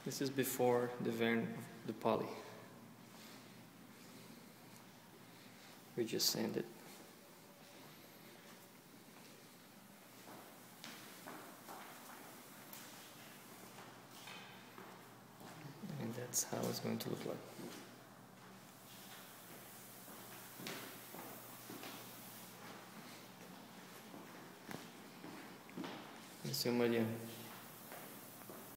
This is before the Vern of the poly. We just sand it. And that's how it's going to look like. Esse é o Mariano.